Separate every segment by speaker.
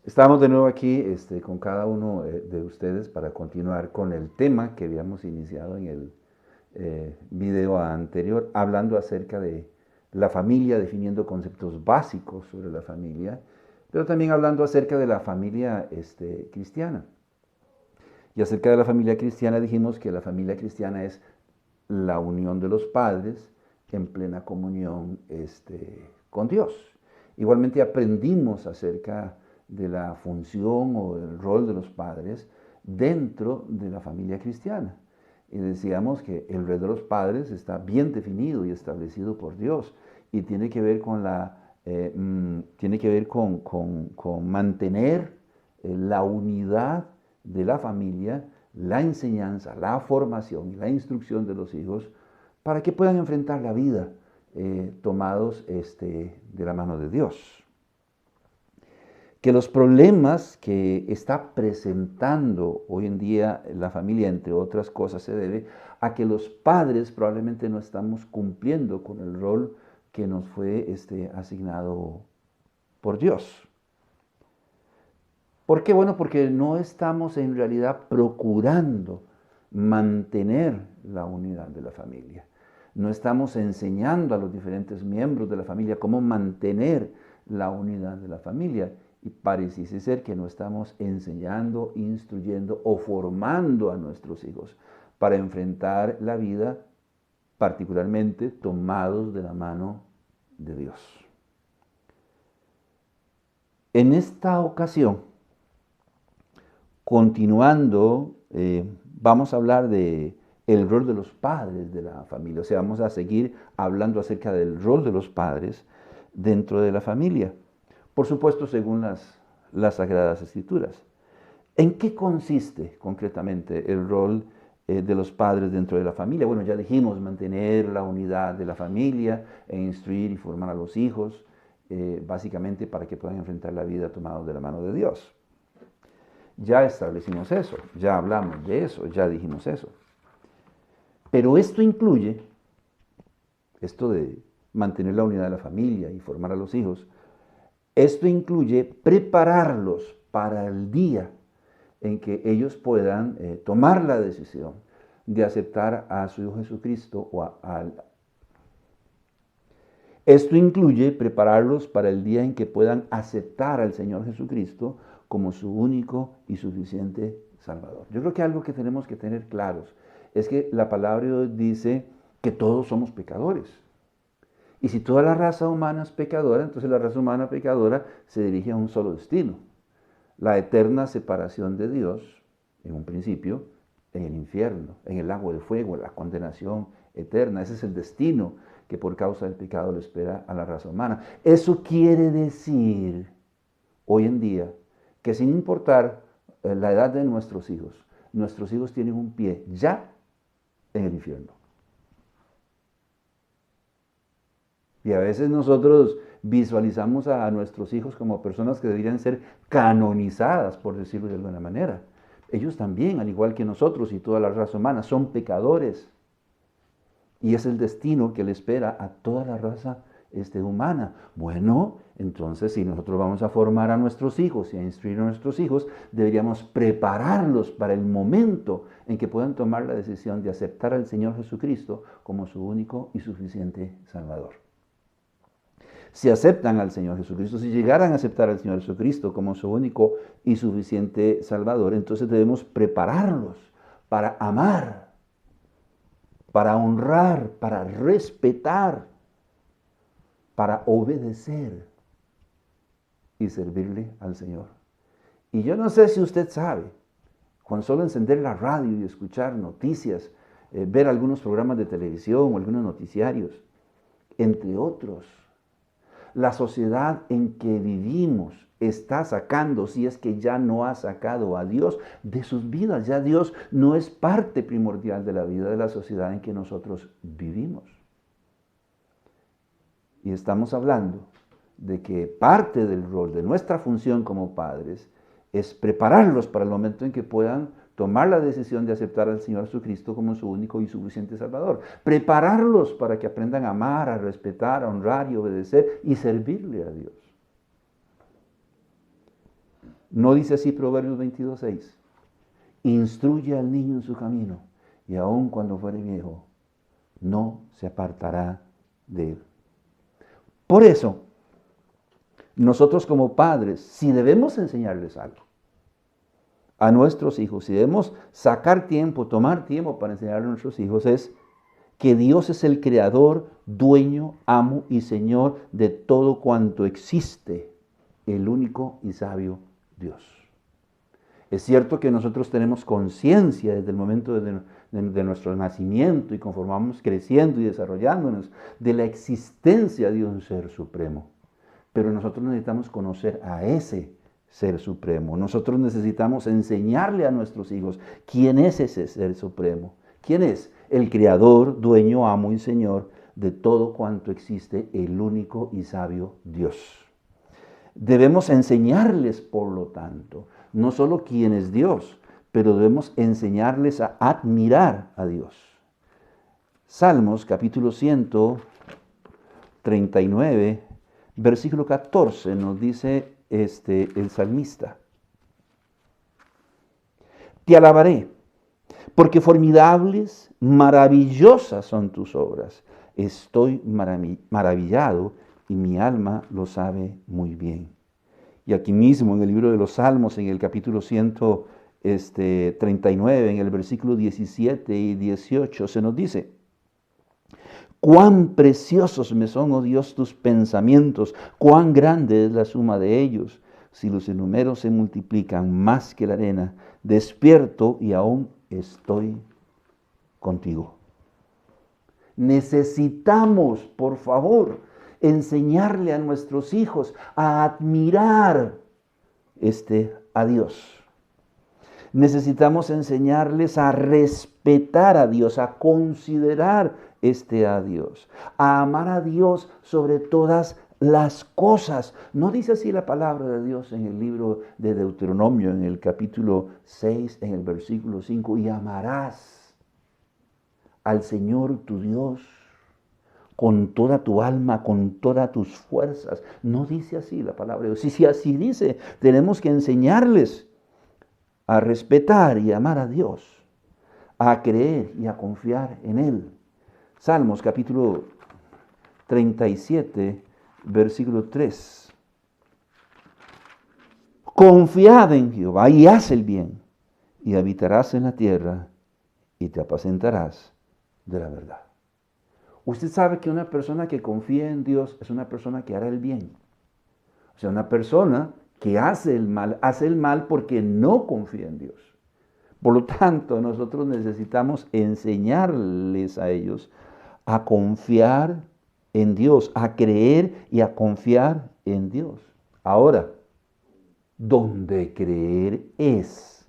Speaker 1: Estamos de nuevo aquí con cada uno de ustedes para continuar con el tema que habíamos iniciado en el video anterior, hablando acerca de la familia, definiendo conceptos básicos sobre la familia, pero también hablando acerca de la familia cristiana. Y acerca de la familia cristiana dijimos que la familia cristiana es la unión de los padres en plena comunión con Dios. Igualmente aprendimos acerca de la función o el rol de los padres dentro de la familia cristiana. Y decíamos que el rol de los padres está bien definido y establecido por Dios y tiene que ver con con mantener la unidad de la familia, la enseñanza, la formación y la instrucción de los hijos para que puedan enfrentar la vida tomados de la mano de Dios. Que los problemas que está presentando hoy en día la familia, entre otras cosas, se debe a que los padres probablemente no estamos cumpliendo con el rol que nos fue asignado por Dios. ¿Por qué? Bueno, porque no estamos en realidad procurando mantener la unidad de la familia. No estamos enseñando a los diferentes miembros de la familia cómo mantener la unidad de la familia. Y pareciese ser que no estamos enseñando, instruyendo o formando a nuestros hijos para enfrentar la vida, particularmente tomados de la mano de Dios. En esta ocasión, continuando, vamos a hablar de el rol de los padres de la familia. O sea, vamos a seguir hablando acerca del rol de los padres dentro de la familia. Por supuesto, según las Sagradas Escrituras. ¿En qué consiste concretamente el rol de los padres dentro de la familia? Bueno, ya dijimos, mantener la unidad de la familia, e instruir y formar a los hijos, básicamente para que puedan enfrentar la vida tomados de la mano de Dios. Ya establecimos eso, ya hablamos de eso, ya dijimos eso. Pero esto incluye, esto de mantener la unidad de la familia y formar a los hijos, esto incluye prepararlos para el día en que ellos puedan tomar la decisión de aceptar a su Hijo Jesucristo Esto incluye prepararlos para el día en que puedan aceptar al Señor Jesucristo como su único y suficiente Salvador. Yo creo que algo que tenemos que tener claros es que la palabra de Dios dice que todos somos pecadores. Y si toda la raza humana es pecadora, entonces la raza humana pecadora se dirige a un solo destino: la eterna separación de Dios, en un principio, en el infierno, en el lago de fuego, la condenación eterna. Ese es el destino que por causa del pecado le espera a la raza humana. Eso quiere decir, hoy en día, que sin importar la edad de nuestros hijos tienen un pie ya en el infierno. Y a veces nosotros visualizamos a nuestros hijos como personas que deberían ser canonizadas, por decirlo de alguna manera. Ellos también, al igual que nosotros y toda la raza humana, son pecadores. Y es el destino que le espera a toda la raza humana. Bueno, entonces si nosotros vamos a formar a nuestros hijos y a instruir a nuestros hijos, deberíamos prepararlos para el momento en que puedan tomar la decisión de aceptar al Señor Jesucristo como su único y suficiente Salvador. Si aceptan al Señor Jesucristo, si llegaran a aceptar al Señor Jesucristo como su único y suficiente Salvador, entonces debemos prepararlos para amar, para honrar, para respetar, para obedecer y servirle al Señor. Y yo no sé si usted sabe, con solo encender la radio y escuchar noticias, ver algunos programas de televisión o algunos noticiarios, entre otros, la sociedad en que vivimos está sacando, si es que ya no ha sacado a Dios de sus vidas. Ya Dios no es parte primordial de la vida de la sociedad en que nosotros vivimos. Y estamos hablando de que parte del rol, de nuestra función como padres, es prepararlos para el momento en que puedan tomar la decisión de aceptar al Señor Jesucristo como su único y suficiente Salvador. Prepararlos para que aprendan a amar, a respetar, a honrar y obedecer y servirle a Dios. ¿No dice así Proverbios 22:6? Instruye al niño en su camino, y aun cuando fuere viejo, no se apartará de él. Por eso, nosotros como padres, si debemos enseñarles algo a nuestros hijos, si debemos sacar tiempo, tomar tiempo para enseñar a nuestros hijos, es que Dios es el creador, dueño, amo y señor de todo cuanto existe, el único y sabio Dios. Es cierto que nosotros tenemos conciencia desde el momento de nuestro nacimiento y conforme vamos creciendo y desarrollándonos de la existencia de un ser supremo. Pero nosotros necesitamos conocer a ese ser supremo. Nosotros necesitamos enseñarle a nuestros hijos quién es ese ser supremo. ¿Quién es? El creador, dueño, amo y señor de todo cuanto existe, el único y sabio Dios. Debemos enseñarles, por lo tanto, no solo quién es Dios, pero debemos enseñarles a admirar a Dios. Salmos capítulo 139, versículo 14 nos dice el salmista: Te alabaré, porque formidables, maravillosas son tus obras. Estoy maravillado y mi alma lo sabe muy bien. Y aquí mismo en el libro de los Salmos, en el capítulo 139, en el versículo 17 y 18, se nos dice: Cuán preciosos me son, oh Dios, tus pensamientos, cuán grande es la suma de ellos. Si los enumeros se multiplican más que la arena, despierto y aún estoy contigo. Necesitamos, por favor, enseñarle a nuestros hijos a admirar a Dios. Necesitamos enseñarles a respetar a Dios, a considerar a Dios, a amar a Dios sobre todas las cosas. ¿No dice así la palabra de Dios en el libro de Deuteronomio, en el capítulo 6, en el versículo 5? Y amarás al Señor tu Dios con toda tu alma, con todas tus fuerzas. ¿No dice así la palabra de Dios? Si así dice, tenemos que enseñarles a respetar y amar a Dios, a creer y a confiar en Él. Salmos capítulo 37, versículo 3. Confiad en Jehová y haz el bien, y habitarás en la tierra y te apacentarás de la verdad. Usted sabe que una persona que confía en Dios es una persona que hará el bien. O sea, una persona que hace el mal porque no confía en Dios. Por lo tanto, nosotros necesitamos enseñarles a ellos a confiar en Dios, a creer y a confiar en Dios. Ahora, donde creer es,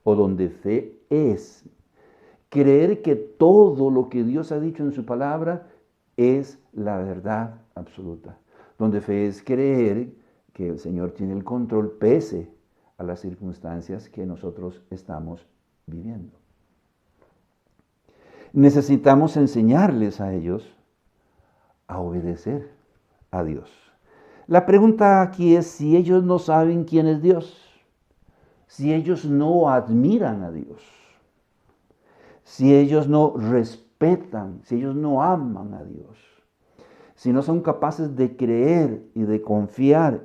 Speaker 1: o donde fe es, creer que todo lo que Dios ha dicho en su palabra es la verdad absoluta. Donde fe es creer que el Señor tiene el control pese a las circunstancias que nosotros estamos viviendo. Necesitamos enseñarles a ellos a obedecer a Dios. La pregunta aquí es si ellos no saben quién es Dios, si ellos no admiran a Dios, si ellos no respetan, si ellos no aman a Dios, si no son capaces de creer y de confiar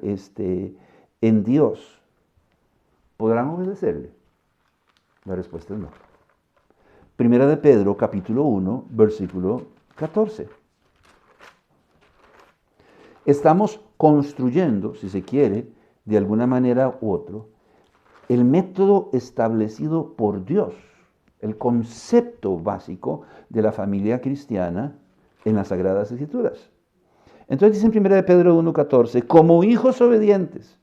Speaker 1: en Dios, ¿podrán obedecerle? La respuesta es no. Primera de Pedro, capítulo 1, versículo 14. Estamos construyendo, si se quiere, de alguna manera u otra, el método establecido por Dios, el concepto básico de la familia cristiana en las Sagradas Escrituras. Entonces dice en 1 Pedro 1:14, como hijos obedientes,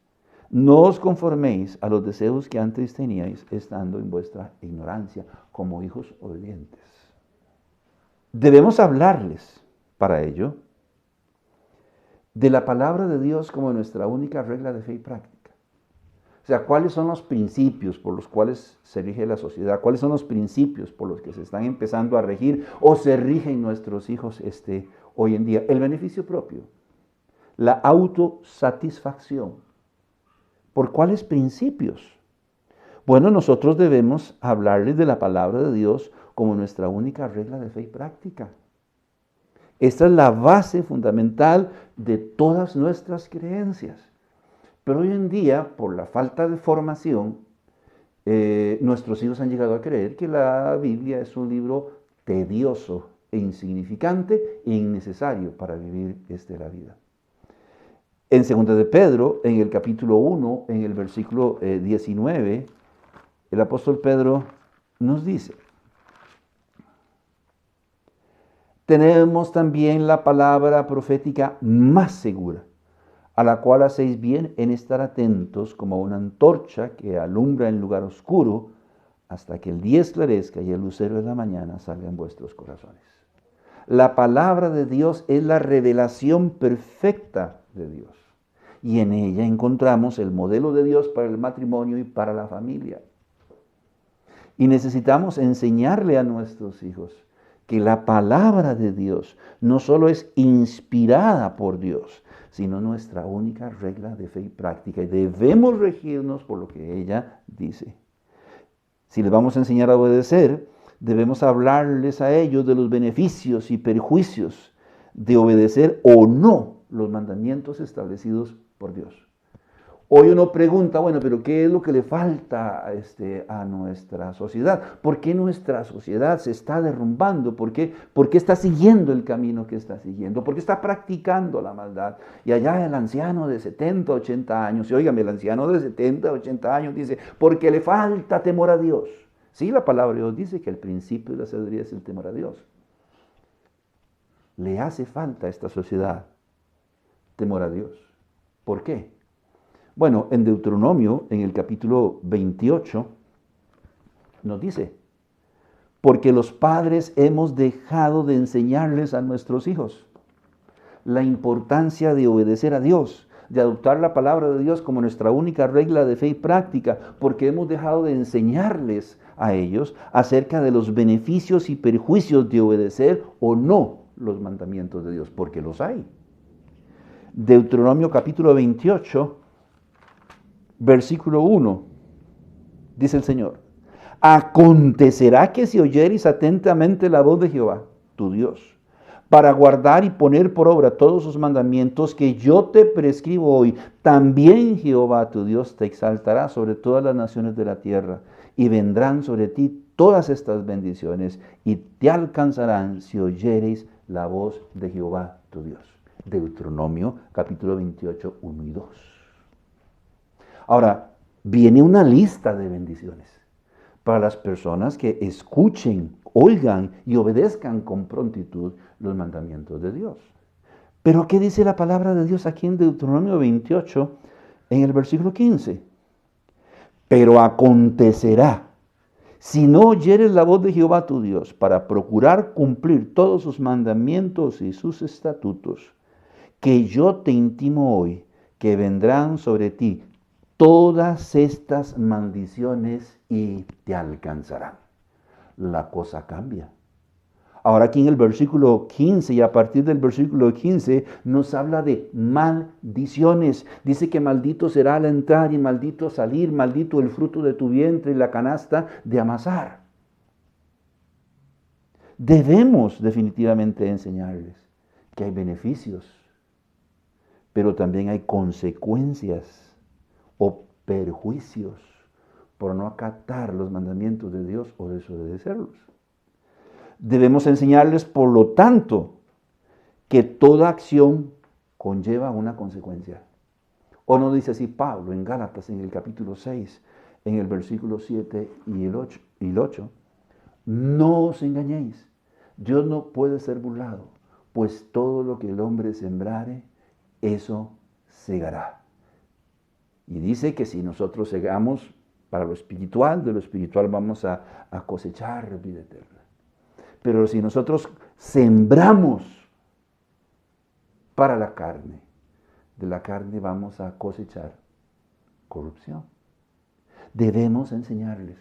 Speaker 1: no os conforméis a los deseos que antes teníais, estando en vuestra ignorancia, como hijos obedientes. Debemos hablarles, para ello, de la palabra de Dios como nuestra única regla de fe y práctica. O sea, ¿cuáles son los principios por los cuales se rige la sociedad? ¿Cuáles son los principios por los que se están empezando a regir o se rigen nuestros hijos hoy en día? El beneficio propio, la autosatisfacción, ¿Por cuáles principios? Bueno, nosotros debemos hablarles de la palabra de Dios como nuestra única regla de fe y práctica. Esta es la base fundamental de todas nuestras creencias. Pero hoy en día, por la falta de formación, nuestros hijos han llegado a creer que la Biblia es un libro tedioso e insignificante e innecesario para vivir la vida. En 2 de Pedro, en el capítulo 1, en el versículo 19, el apóstol Pedro nos dice: tenemos también la palabra profética más segura, a la cual hacéis bien en estar atentos como una antorcha que alumbra en lugar oscuro, hasta que el día esclarezca y el lucero de la mañana salga en vuestros corazones. La palabra de Dios es la revelación perfecta de Dios. Y en ella encontramos el modelo de Dios para el matrimonio y para la familia. Y necesitamos enseñarle a nuestros hijos que la palabra de Dios no solo es inspirada por Dios, sino nuestra única regla de fe y práctica. Y debemos regirnos por lo que ella dice. Si les vamos a enseñar a obedecer, debemos hablarles a ellos de los beneficios y perjuicios de obedecer o no los mandamientos establecidos por Dios. Hoy uno pregunta, bueno, pero ¿qué es lo que le falta a nuestra sociedad? ¿Por qué nuestra sociedad se está derrumbando? ¿Por qué está siguiendo el camino que está siguiendo? ¿Por qué está practicando la maldad? Y allá el anciano de 70, 80 años, y óigame, el anciano de 70, 80 años dice, porque le falta temor a Dios. Sí, la palabra de Dios dice que el principio de la sabiduría es el temor a Dios. Le hace falta a esta sociedad temor a Dios. ¿Por qué? Bueno, en Deuteronomio, en el capítulo 28, nos dice: porque los padres hemos dejado de enseñarles a nuestros hijos la importancia de obedecer a Dios, de adoptar la palabra de Dios como nuestra única regla de fe y práctica, porque hemos dejado de enseñarles a ellos acerca de los beneficios y perjuicios de obedecer o no los mandamientos de Dios, porque los hay. Deuteronomio capítulo 28, versículo 1, dice el Señor: acontecerá que si oyereis atentamente la voz de Jehová, tu Dios, para guardar y poner por obra todos sus mandamientos que yo te prescribo hoy, también Jehová tu Dios te exaltará sobre todas las naciones de la tierra, y vendrán sobre ti todas estas bendiciones, y te alcanzarán si oyereis la voz de Jehová tu Dios. Deuteronomio capítulo 28, 1 y 2. Ahora, viene una lista de bendiciones para las personas que escuchen, oigan y obedezcan con prontitud los mandamientos de Dios. Pero ¿qué dice la palabra de Dios aquí en Deuteronomio 28, en el versículo 15? Pero acontecerá, si no oyeres la voz de Jehová tu Dios, para procurar cumplir todos sus mandamientos y sus estatutos, que yo te intimo hoy, que vendrán sobre ti todas estas maldiciones y te alcanzarán. La cosa cambia. Ahora aquí en el versículo 15 y a partir del versículo 15 nos habla de maldiciones. Dice que maldito será al entrar y maldito salir, maldito el fruto de tu vientre y la canasta de amasar. Debemos definitivamente enseñarles que hay beneficios, pero también hay consecuencias o perjuicios por no acatar los mandamientos de Dios o desobedecerlos. Debemos enseñarles, por lo tanto, que toda acción conlleva una consecuencia. ¿O no dice así Pablo en Gálatas, en el capítulo 6, en el versículo 7 y el 8? No os engañéis, Dios no puede ser burlado, pues todo lo que el hombre sembrare, eso segará. Y dice que si nosotros segamos para lo espiritual, de lo espiritual vamos a cosechar vida eterna. Pero si nosotros sembramos para la carne, de la carne vamos a cosechar corrupción. Debemos enseñarles.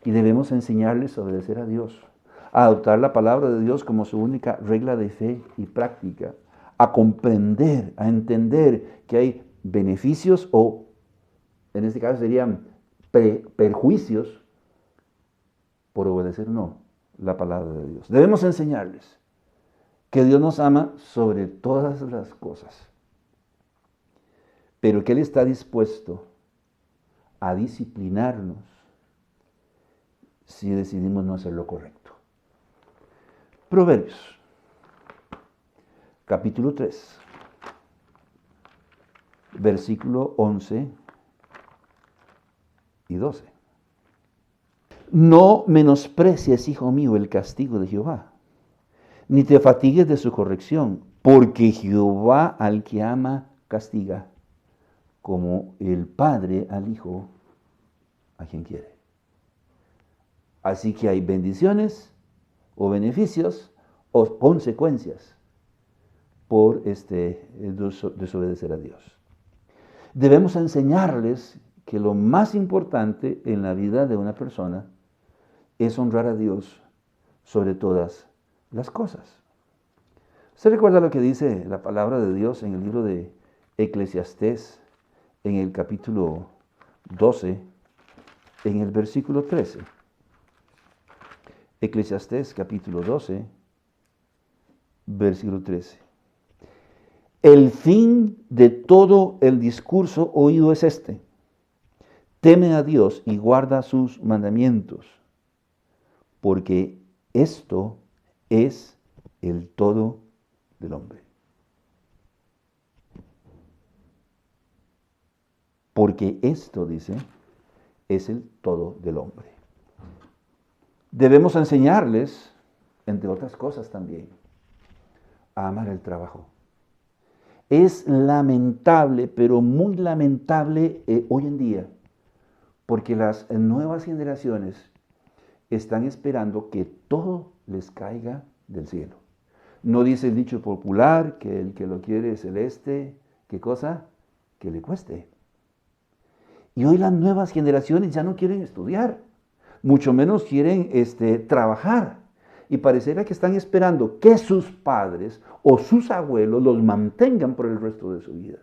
Speaker 1: Y debemos enseñarles a obedecer a Dios, a adoptar la palabra de Dios como su única regla de fe y práctica, a comprender, a entender que hay beneficios o en este caso serían perjuicios por obedecer no la palabra de Dios. Debemos enseñarles que Dios nos ama sobre todas las cosas, pero que Él está dispuesto a disciplinarnos si decidimos no hacer lo correcto. Proverbios, capítulo 3, versículo 11 y 12. No menosprecies, hijo mío, el castigo de Jehová, ni te fatigues de su corrección, porque Jehová al que ama castiga, como el padre al hijo a quien quiere. Así que hay bendiciones o beneficios o consecuencias por desobedecer a Dios. Debemos enseñarles que lo más importante en la vida de una persona es honrar a Dios sobre todas las cosas. ¿Usted recuerda lo que dice la palabra de Dios en el libro de Eclesiastés, en el capítulo 12, en el versículo 13? Eclesiastés capítulo 12, versículo 13. El fin de todo el discurso oído es este: teme a Dios y guarda sus mandamientos, porque esto es el todo del hombre. Porque esto, dice, es el todo del hombre. Debemos enseñarles, entre otras cosas también, a amar el trabajo. Es lamentable, pero muy lamentable hoy en día, porque las nuevas generaciones están esperando que todo les caiga del cielo. No dice el dicho popular que el que lo quiere celeste, ¿qué cosa? Que le cueste. Y hoy las nuevas generaciones ya no quieren estudiar, mucho menos quieren trabajar. Y pareciera que están esperando que sus padres o sus abuelos los mantengan por el resto de su vida.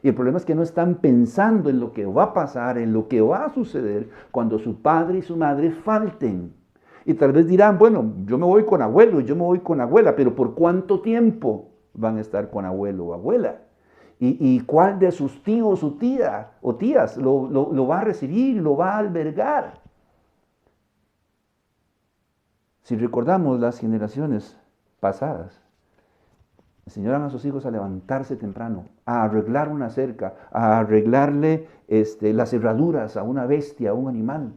Speaker 1: Y el problema es que no están pensando en lo que va a pasar, en lo que va a suceder cuando su padre y su madre falten. Y tal vez dirán, bueno, yo me voy con abuelo, yo me voy con abuela, pero ¿por cuánto tiempo van a estar con abuelo o abuela? ¿Y cuál de sus tíos o tías lo va a recibir, lo va a albergar? Si recordamos las generaciones pasadas, enseñaron a sus hijos a levantarse temprano, a arreglar una cerca, a arreglarle las herraduras a una bestia, a un animal,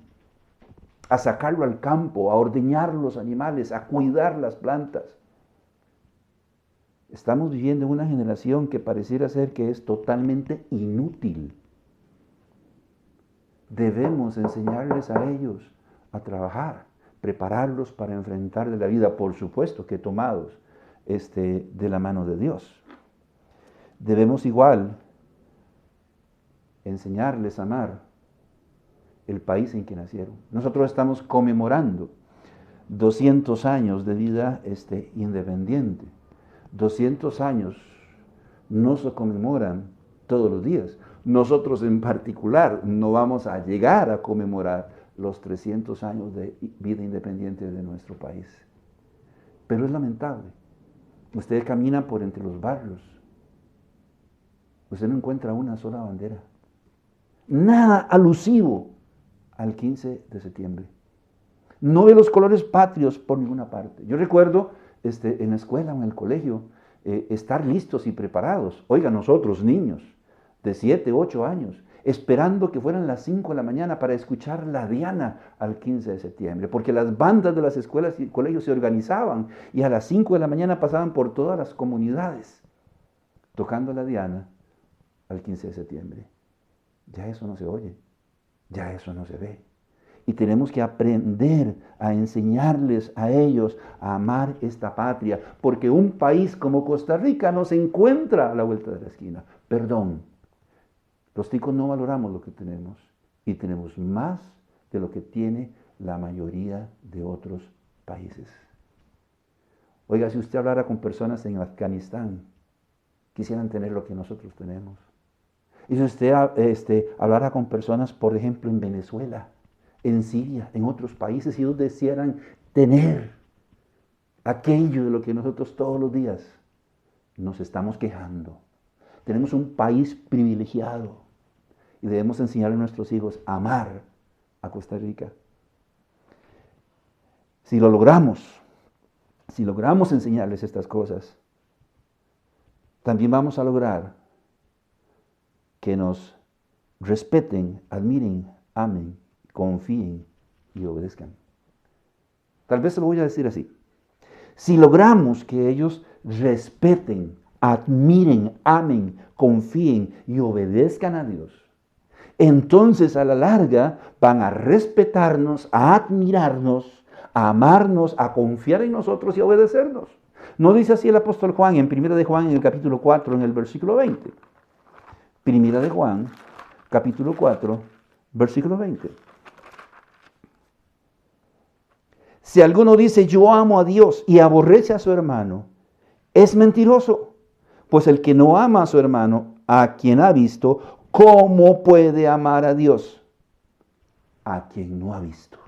Speaker 1: a sacarlo al campo, a ordeñar los animales, a cuidar las plantas. Estamos viviendo en una generación que pareciera ser que es totalmente inútil. Debemos enseñarles a ellos a trabajar, prepararlos para enfrentar la vida, por supuesto que tomados de la mano de Dios. Debemos igual enseñarles a amar el país en que nacieron. Nosotros estamos conmemorando 200 años de vida independiente. 200 años no se conmemoran todos los días. Nosotros en particular no vamos a llegar a conmemorar los 300 años de vida independiente de nuestro país. Pero es lamentable. Usted camina por entre los barrios. Usted no encuentra una sola bandera. Nada alusivo al 15 de septiembre. No ve los colores patrios por ninguna parte. Yo recuerdo en la escuela o en el colegio estar listos y preparados. Oiga, nosotros niños de 7, 8 años, esperando que fueran las 5 de la mañana para escuchar la diana al 15 de septiembre, porque las bandas de las escuelas y colegios se organizaban y a las 5 de la mañana pasaban por todas las comunidades tocando la diana al 15 de septiembre. Ya eso no se oye, ya eso no se ve. Y tenemos que aprender a enseñarles a ellos a amar esta patria, porque un país como Costa Rica no se encuentra a la vuelta de la esquina. Perdón, los ticos no valoramos lo que tenemos y tenemos más de lo que tiene la mayoría de otros países. Oiga, si usted hablara con personas en Afganistán, quisieran tener lo que nosotros tenemos. Y si usted hablara con personas, por ejemplo, en Venezuela, en Siria, en otros países, y ellos desearan tener aquello de lo que nosotros todos los días nos estamos quejando. Tenemos un país privilegiado y debemos enseñarle a nuestros hijos a amar a Costa Rica. Si logramos enseñarles estas cosas, también vamos a lograr que nos respeten, admiren, amen, confíen y obedezcan. Tal vez se lo voy a decir así. Si logramos que ellos respeten, admiren, amen, confíen y obedezcan a Dios, entonces a la larga van a respetarnos, a admirarnos, a amarnos, a confiar en nosotros y a obedecernos. ¿No dice así el apóstol Juan en 1 de Juan en el capítulo 4 en el versículo 20? 1 de Juan, capítulo 4, versículo 20. Si alguno dice yo amo a Dios y aborrece a su hermano, es mentiroso. Pues el que no ama a su hermano, a quien ha visto, ¿cómo puede amar a Dios? A quien no ha visto.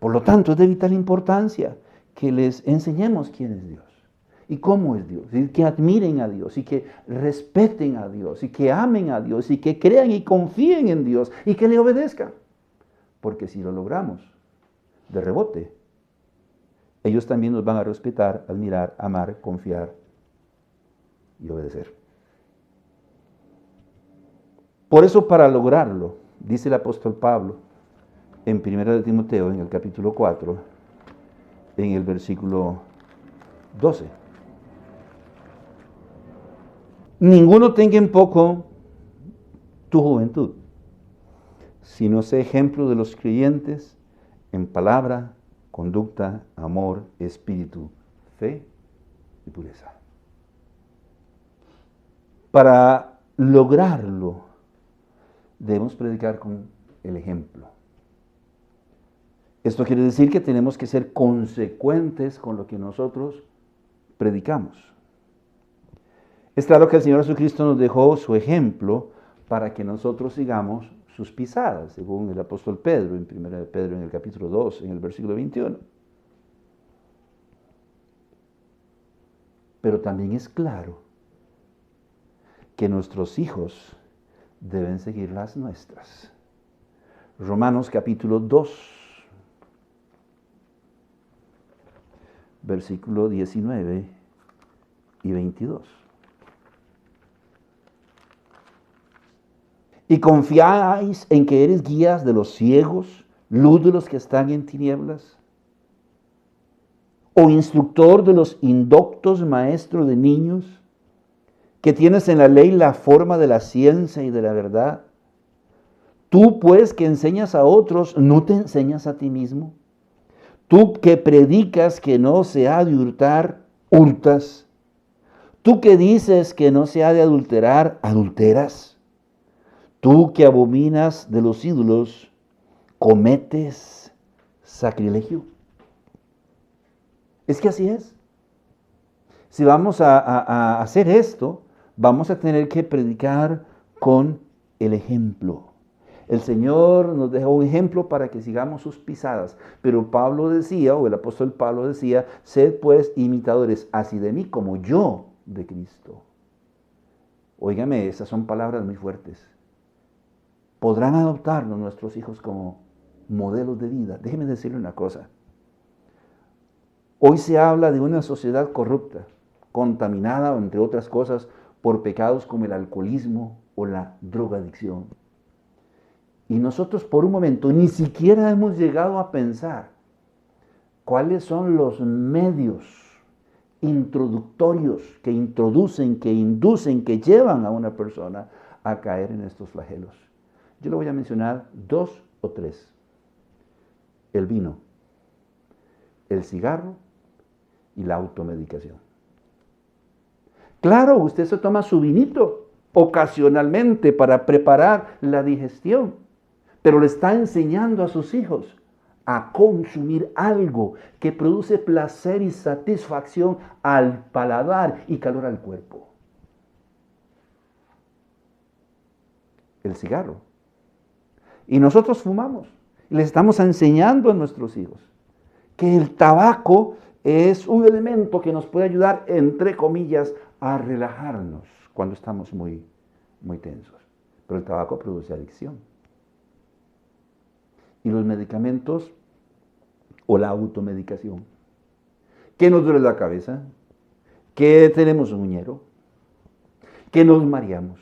Speaker 1: Por lo tanto, es de vital importancia que les enseñemos quién es Dios y cómo es Dios, y que admiren a Dios, y que respeten a Dios, y que amen a Dios, y que crean y confíen en Dios, y que le obedezcan. Porque si lo logramos, de rebote, ellos también nos van a respetar, admirar, amar, confiar y obedecer. Por eso, para lograrlo, dice el apóstol Pablo en 1 de Timoteo, en el capítulo 4, en el versículo 12. Ninguno tenga en poco tu juventud, sino sé ejemplo de los creyentes en palabra, conducta, amor, espíritu, fe y pureza. Para lograrlo, debemos predicar con el ejemplo. Esto quiere decir que tenemos que ser consecuentes con lo que nosotros predicamos. Es claro que el Señor Jesucristo nos dejó su ejemplo para que nosotros sigamos sus pisadas, según el apóstol Pedro, en 1 de Pedro, en el capítulo 2, en el versículo 21. Pero también es claro que nuestros hijos deben seguir las nuestras. Romanos capítulo 2, versículo 19 y 22. Y confiáis en que eres guías de los ciegos, luz de los que están en tinieblas, o instructor de los indoctos, maestro de niños, que tienes en la ley la forma de la ciencia y de la verdad. Tú pues que enseñas a otros, ¿no te enseñas a ti mismo? Tú que predicas que no se ha de hurtar, hurtas. Tú que dices que no se ha de adulterar, adulteras. Tú que abominas de los ídolos, cometes sacrilegio. Es que así es. Si vamos a hacer esto, vamos a tener que predicar con el ejemplo. El Señor nos deja un ejemplo para que sigamos sus pisadas. Pero Pablo decía, o el apóstol Pablo decía, sed pues imitadores así de mí como yo de Cristo. Óigame, esas son palabras muy fuertes. Podrán adoptarnos nuestros hijos como modelos de vida. Déjeme decirle una cosa. Hoy se habla de una sociedad corrupta, contaminada, entre otras cosas, por pecados como el alcoholismo o la drogadicción. Y nosotros por un momento ni siquiera hemos llegado a pensar cuáles son los medios introductorios que introducen, que inducen, que llevan a una persona a caer en estos flagelos. Yo le voy a mencionar 2 o 3. El vino, el cigarro y la automedicación. Claro, usted se toma su vinito ocasionalmente para preparar la digestión, pero le está enseñando a sus hijos a consumir algo que produce placer y satisfacción al paladar y calor al cuerpo. el cigarro. Y nosotros fumamos. Y les estamos enseñando a nuestros hijos que el tabaco es un elemento que nos puede ayudar, entre comillas, a relajarnos cuando estamos muy, muy tensos. Pero el tabaco produce adicción. Y los medicamentos o la automedicación, que nos duele la cabeza, que tenemos un uñero, que nos mareamos,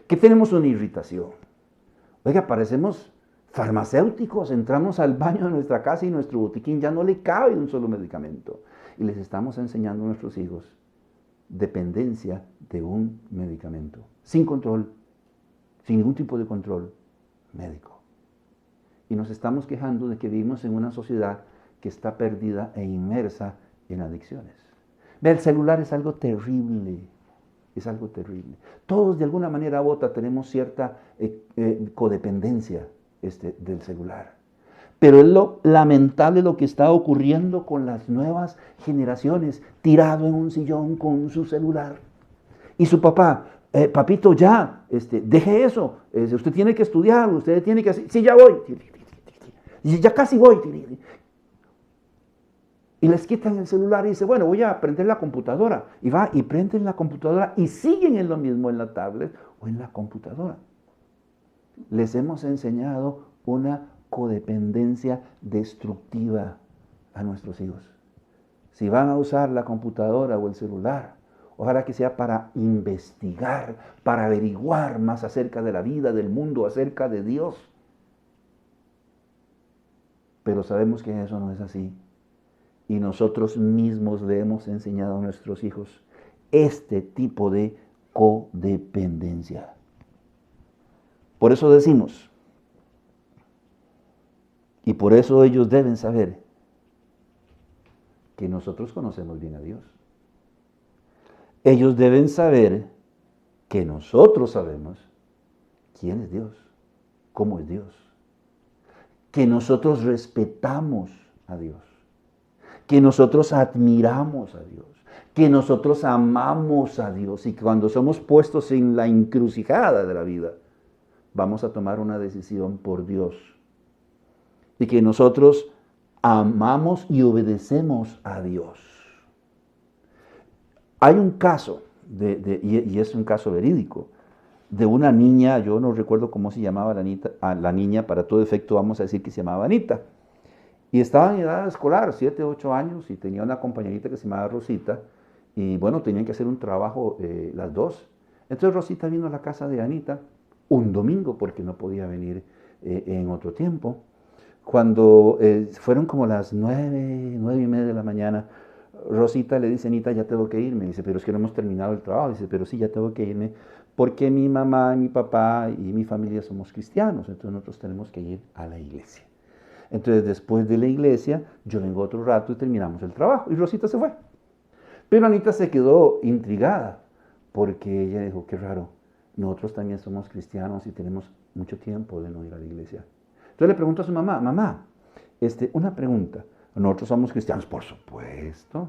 Speaker 1: que tenemos una irritación. Oiga, parecemos farmacéuticos, entramos al baño de nuestra casa y nuestro botiquín ya no le cabe un solo medicamento. Y les estamos enseñando a nuestros hijos dependencia de un medicamento, sin control, sin ningún tipo de control médico. Y nos estamos quejando de que vivimos en una sociedad que está perdida e inmersa en adicciones. Ve, el celular es algo terrible, es algo terrible. Todos de alguna manera u otra tenemos cierta codependencia del celular. Pero es lo lamentable lo que está ocurriendo con las nuevas generaciones, tirado en un sillón con su celular. Y su papá, papito, ya, deje eso, usted tiene que estudiar, usted tiene que hacer, sí, ya voy, ya casi voy. Y les quitan el celular y dice, bueno, voy a prender la computadora. Y va y prenden la computadora y siguen en lo mismo en la tablet o en la computadora. Les hemos enseñado una codependencia destructiva a nuestros hijos. Si van a usar la computadora o el celular, ojalá que sea para investigar, para averiguar más acerca de la vida, del mundo, acerca de Dios. Pero sabemos que eso no es así. Y nosotros mismos le hemos enseñado a nuestros hijos este tipo de codependencia. Por eso decimos, y por eso ellos deben saber que nosotros conocemos bien a Dios. Ellos deben saber que nosotros sabemos quién es Dios, cómo es Dios, que nosotros respetamos a Dios, que nosotros admiramos a Dios, que nosotros amamos a Dios y que cuando somos puestos en la encrucijada de la vida, vamos a tomar una decisión por Dios. Y que nosotros amamos y obedecemos a Dios. Hay un caso, y es un caso verídico, de una niña, yo no recuerdo cómo se llamaba la niña, para todo efecto vamos a decir que se llamaba Anita. Y estaba en edad escolar, 7, 8 años, y tenía una compañerita que se llamaba Rosita, y bueno, tenían que hacer un trabajo las dos. Entonces Rosita vino a la casa de Anita un domingo, porque no podía venir en otro tiempo. Cuando fueron como las 9:30 de la mañana, Rosita le dice, Anita, ya tengo que irme. Dice, pero es que no hemos terminado el trabajo. Dice, pero sí, ya tengo que irme, porque mi mamá, mi papá y mi familia somos cristianos, entonces nosotros tenemos que ir a la iglesia. Entonces, después de la iglesia, yo vengo otro rato y terminamos el trabajo. Y Rosita se fue. Pero Anita se quedó intrigada, porque ella dijo, qué raro, nosotros también somos cristianos y tenemos mucho tiempo de no ir a la iglesia. Entonces le preguntó a su mamá, mamá, una pregunta, nosotros somos cristianos, por supuesto.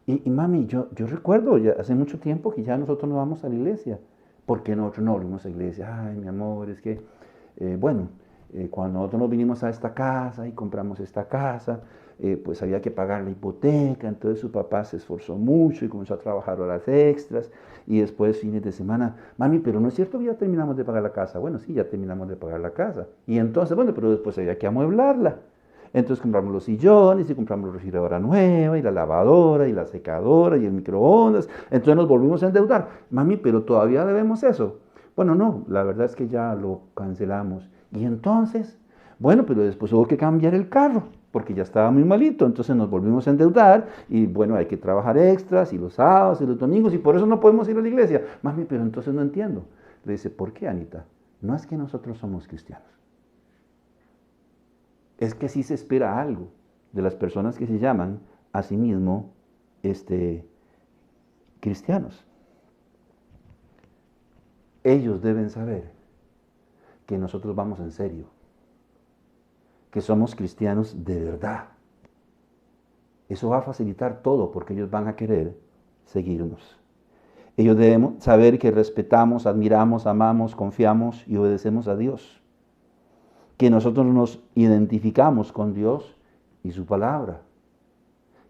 Speaker 1: Y mami, yo recuerdo, ya hace mucho tiempo que ya nosotros no vamos a la iglesia. ¿Por qué nosotros no volvimos a la iglesia? Ay, mi amor, es que, cuando nosotros nos vinimos a esta casa y compramos esta casa, pues había que pagar la hipoteca, entonces su papá se esforzó mucho y comenzó a trabajar horas extras y después fines de semana, mami, pero no es cierto que ya terminamos de pagar la casa. Bueno, sí, ya terminamos de pagar la casa. Y entonces, bueno, pero después había que amueblarla. Entonces compramos los sillones y compramos la refrigeradora nueva y la lavadora y la secadora y el microondas. Entonces nos volvimos a endeudar. Mami, pero todavía debemos eso. Bueno, no, la verdad es que ya lo cancelamos. Y entonces, bueno, pero después hubo que cambiar el carro porque ya estaba muy malito. Entonces nos volvimos a endeudar y bueno, hay que trabajar extras y los sábados y los domingos y por eso no podemos ir a la iglesia. Mami, pero entonces no entiendo. Le dice, ¿por qué, Anita? No es que nosotros somos cristianos. Es que sí se espera algo de las personas que se llaman a sí mismos cristianos. Ellos deben saber que nosotros vamos en serio, que somos cristianos de verdad. Eso va a facilitar todo porque ellos van a querer seguirnos. Ellos deben saber que respetamos, admiramos, amamos, confiamos y obedecemos a Dios. Que nosotros nos identificamos con Dios y su palabra.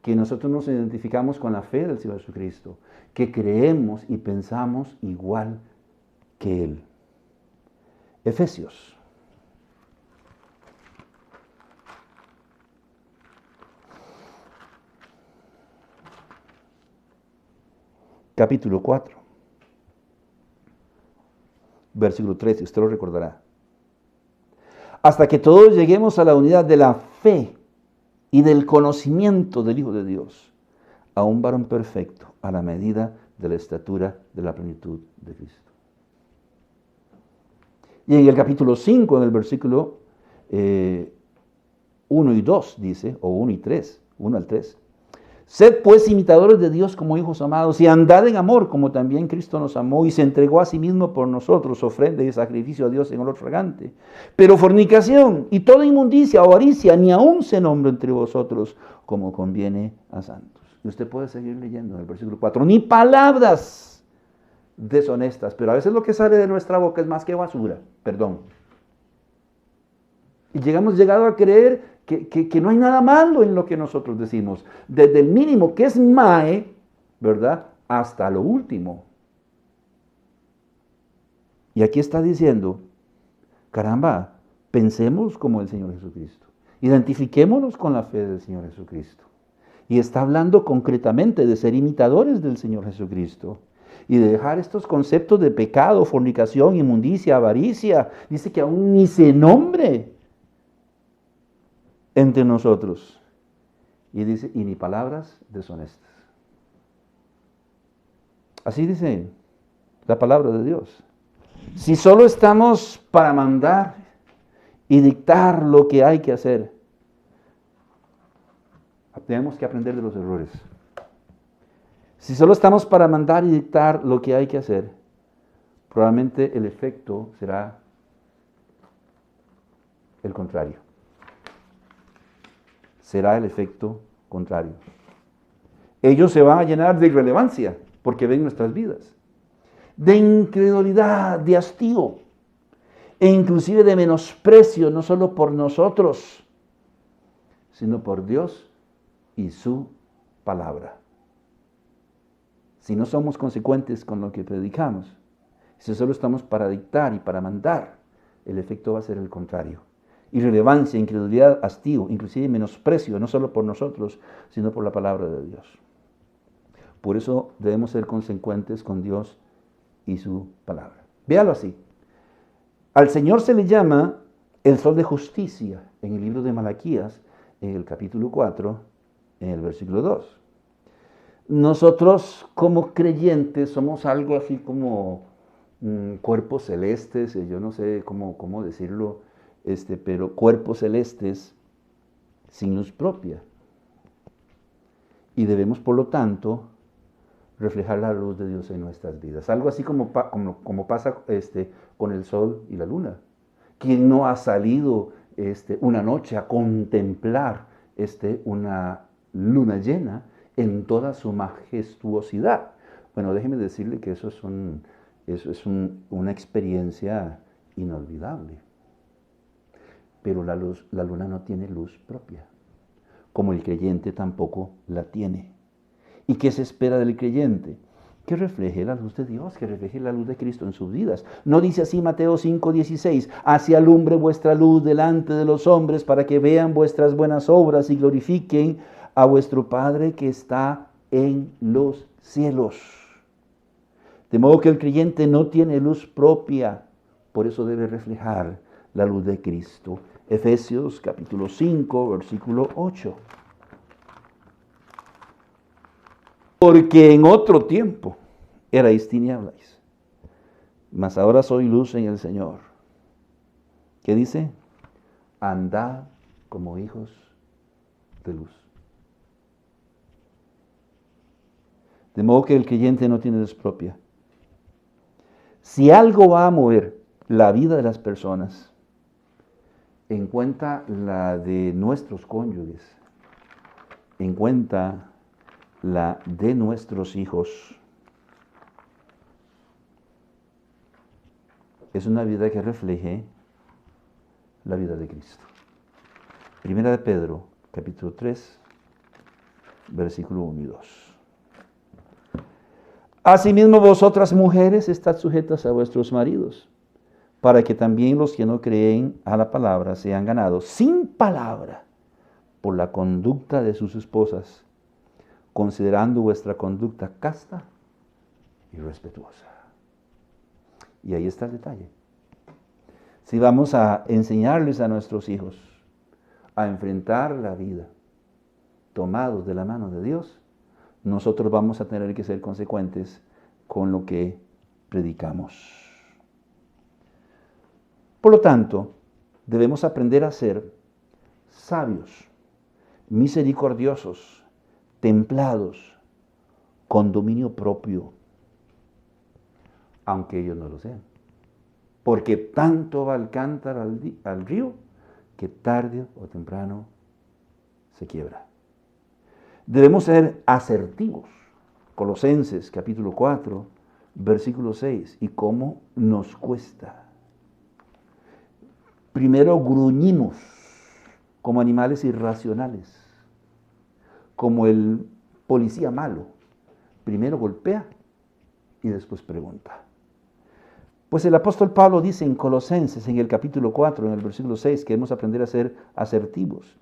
Speaker 1: Que nosotros nos identificamos con la fe del Señor Jesucristo. Que creemos y pensamos igual que Él. Efesios. Capítulo 4. Versículo 13, usted lo recordará. Hasta que todos lleguemos a la unidad de la fe y del conocimiento del Hijo de Dios, a un varón perfecto, a la medida de la estatura de la plenitud de Cristo. Y en el capítulo 5, en el versículo 1 y 2 dice, o 1 y 3, 1 al 3. Sed pues imitadores de Dios como hijos amados y andad en amor como también Cristo nos amó y se entregó a sí mismo por nosotros, ofrenda y sacrificio a Dios en olor fragante. Pero fornicación y toda inmundicia o avaricia ni aun se nombre entre vosotros como conviene a santos. Y usted puede seguir leyendo en el versículo 4. Ni palabras deshonestas, pero a veces lo que sale de nuestra boca es más que basura, perdón. Y hemos llegado a creer que no hay nada malo en lo que nosotros decimos. Desde el mínimo que es mae, ¿verdad? Hasta lo último. Y aquí está diciendo, caramba, pensemos como el Señor Jesucristo. Identifiquémonos con la fe del Señor Jesucristo. Y está hablando concretamente de ser imitadores del Señor Jesucristo. Y de dejar estos conceptos de pecado, fornicación, inmundicia, avaricia. Dice que aún ni se nombre entre nosotros. Y dice, y ni palabras deshonestas. Así dice la palabra de Dios. Si solo estamos para mandar y dictar lo que hay que hacer, tenemos que aprender de los errores. Si solo estamos para mandar y dictar lo que hay que hacer, probablemente el efecto será el contrario. Será el efecto contrario. Ellos se van a llenar de irrelevancia porque ven nuestras vidas, de incredulidad, de hastío e inclusive de menosprecio, no solo por nosotros, sino por Dios y su palabra. Si no somos consecuentes con lo que predicamos, si solo estamos para dictar y para mandar, el efecto va a ser el contrario. Irrelevancia, incredulidad, hastío, inclusive menosprecio, no solo por nosotros, sino por la palabra de Dios. Por eso debemos ser consecuentes con Dios y su palabra. Véalo así. Al Señor se le llama el sol de justicia en el libro de Malaquías, en el capítulo 4, en el versículo 2. Nosotros como creyentes somos algo así como cuerpos celestes, yo no sé cómo decirlo, pero cuerpos celestes sin luz propia. Y debemos, por lo tanto, reflejar la luz de Dios en nuestras vidas. Algo así como pasa con el sol y la luna. ¿Quién no ha salido una noche a contemplar una luna llena en toda su majestuosidad? Bueno, déjeme decirle que eso es una experiencia inolvidable. Pero la luna no tiene luz propia, como el creyente tampoco la tiene. ¿Y qué se espera del creyente? Que refleje la luz de Dios, que refleje la luz de Cristo en sus vidas. ¿No dice así Mateo 5:16? Así alumbre vuestra luz delante de los hombres para que vean vuestras buenas obras y glorifiquen a vuestro Padre que está en los cielos. De modo que el creyente no tiene luz propia, por eso debe reflejar la luz de Cristo. Efesios capítulo 5, versículo 8. Porque en otro tiempo erais tinieblas, mas ahora soy luz en el Señor. ¿Qué dice? Andad como hijos de luz. De modo que el creyente no tiene luz propia. Si algo va a mover la vida de las personas, en cuenta la de nuestros cónyuges, en cuenta la de nuestros hijos, es una vida que refleje la vida de Cristo. Primera de Pedro, capítulo 3, versículo 1 y 2. Asimismo vosotras mujeres estad sujetas a vuestros maridos, para que también los que no creen a la palabra sean ganados sin palabra por la conducta de sus esposas, considerando vuestra conducta casta y respetuosa. Y ahí está el detalle. Si vamos a enseñarles a nuestros hijos a enfrentar la vida tomados de la mano de Dios, nosotros vamos a tener que ser consecuentes con lo que predicamos. Por lo tanto, debemos aprender a ser sabios, misericordiosos, templados, con dominio propio, aunque ellos no lo sean. Porque tanto va el cántaro al río que tarde o temprano se quiebra. Debemos ser asertivos. Colosenses capítulo 4, versículo 6. ¿Y cómo nos cuesta? Primero gruñimos como animales irracionales, como el policía malo. Primero golpea y después pregunta. Pues el apóstol Pablo dice en Colosenses, en el capítulo 4, en el versículo 6, que debemos aprender a ser asertivos.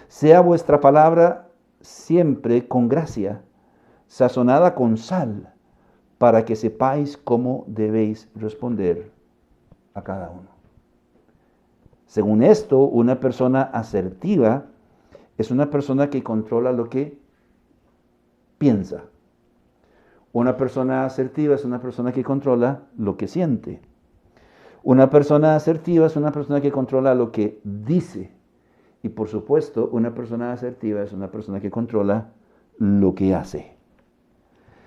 Speaker 1: Sea vuestra palabra siempre con gracia, sazonada con sal, para que sepáis cómo debéis responder a cada uno. Según esto, una persona asertiva es una persona que controla lo que piensa. Una persona asertiva es una persona que controla lo que siente. Una persona asertiva es una persona que controla lo que dice. Y por supuesto, una persona asertiva es una persona que controla lo que hace.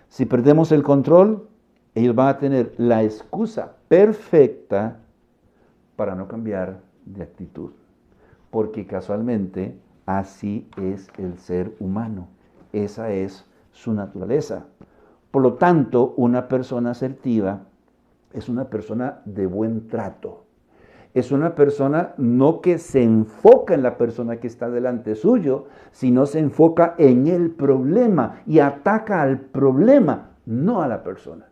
Speaker 1: Si perdemos el control, ellos van a tener la excusa perfecta para no cambiar de actitud. Porque casualmente así es el ser humano. Esa es su naturaleza. Por lo tanto, una persona asertiva es una persona de buen trato. Es una persona no que se enfoca en la persona que está delante suyo, sino se enfoca en el problema y ataca al problema, no a la persona.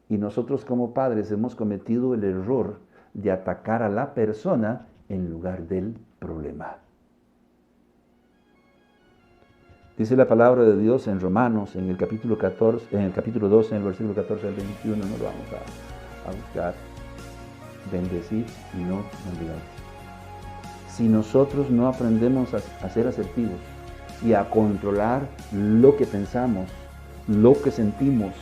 Speaker 1: Y nosotros como padres hemos cometido el error de atacar a la persona en lugar del problema. Dice la palabra de Dios en Romanos, en el capítulo 14, en el capítulo 12, en el versículo 14 al 21, nos vamos a buscar. Bendecir y no maldigar. Si nosotros no aprendemos a ser asertivos y a controlar lo que pensamos, lo que sentimos,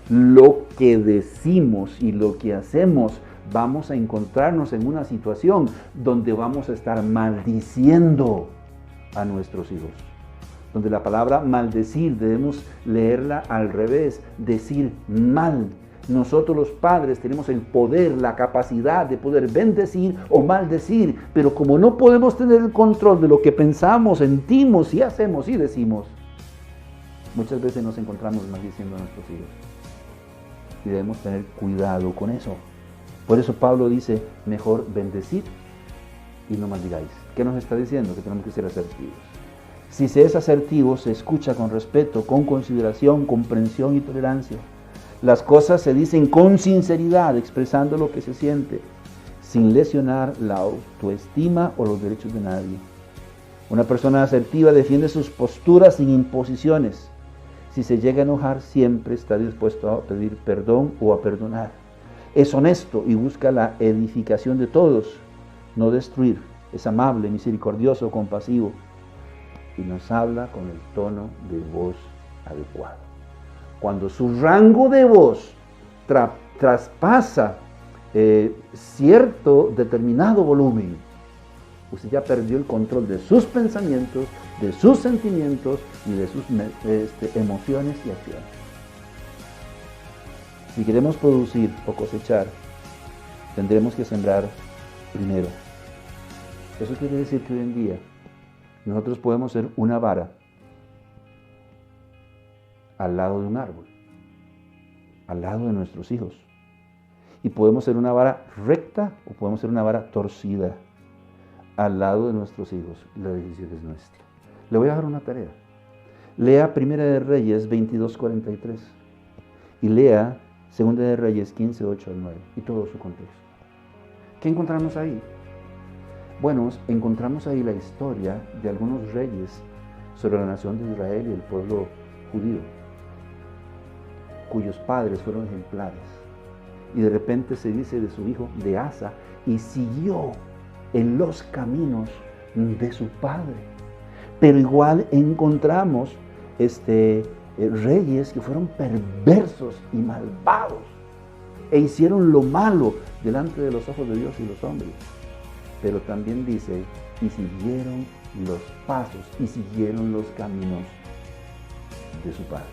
Speaker 1: lo que decimos y lo que hacemos, vamos a encontrarnos en una situación donde vamos a estar maldiciendo a nuestros hijos. Donde la palabra maldecir debemos leerla al revés, decir mal. Nosotros los padres tenemos el poder, la capacidad de poder bendecir o maldecir, pero como no podemos tener el control de lo que pensamos, sentimos y hacemos y decimos, muchas veces nos encontramos maldiciendo a nuestros hijos. Y debemos tener cuidado con eso. Por eso Pablo dice, mejor bendecid y no maldigáis. ¿Qué nos está diciendo? Que tenemos que ser asertivos. Si se es asertivo, se escucha con respeto, con consideración, comprensión y tolerancia. Las cosas se dicen con sinceridad, expresando lo que se siente, sin lesionar la autoestima o los derechos de nadie. Una persona asertiva defiende sus posturas sin imposiciones. Si se llega a enojar, siempre está dispuesto a pedir perdón o a perdonar. Es honesto y busca la edificación de todos, no destruir. Es amable, misericordioso, compasivo y nos habla con el tono de voz adecuado. Cuando su rango de voz traspasa cierto determinado volumen, usted ya perdió el control de sus pensamientos, de sus sentimientos y de sus emociones y acciones. Si queremos producir o cosechar, tendremos que sembrar primero. Eso quiere decir que hoy en día nosotros podemos ser una vara al lado de un árbol, al lado de nuestros hijos. Y podemos ser una vara recta o podemos ser una vara torcida al lado de nuestros hijos. La decisión es nuestra. Le voy a dar una tarea. Lea Primera de Reyes 22:43 y lea Segunda de Reyes 15:8 al 9 y todo su contexto. ¿Qué encontramos ahí? Bueno, encontramos ahí la historia de algunos reyes sobre la nación de Israel y el pueblo judío, cuyos padres fueron ejemplares. Y de repente se dice de su hijo, de Asa, y siguió en los caminos de su padre. Pero igual encontramos reyes que fueron perversos y malvados e hicieron lo malo delante de los ojos de Dios y los hombres. Pero también dice, y siguieron los pasos y siguieron los caminos de su padre.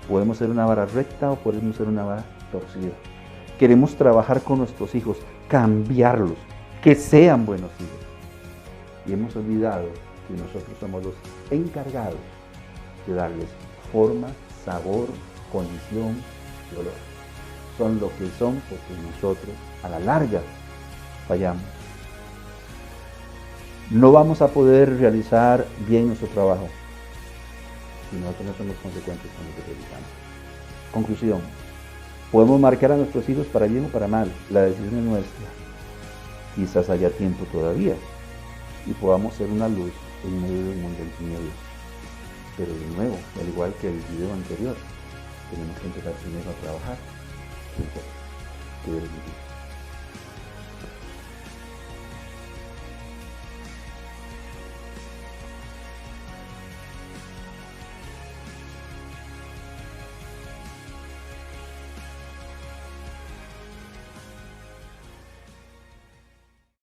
Speaker 1: Podemos ser una vara recta o podemos ser una vara torcida. Queremos trabajar con nuestros hijos, cambiarlos, que sean buenos hijos. Y hemos olvidado que nosotros somos los encargados de darles forma, sabor, condición y olor. Son lo que son porque nosotros a la larga fallamos. No vamos a poder realizar bien nuestro trabajo si nosotros no somos consecuentes con lo que realizamos. Conclusión. Podemos marcar a nuestros hijos para bien o para mal. La decisión es nuestra. Quizás haya tiempo todavía y podamos ser una luz en medio del mundo en tinieblas. Pero de nuevo, al igual que el video anterior, tenemos que empezar primero a trabajar. Que Dios les bendiga.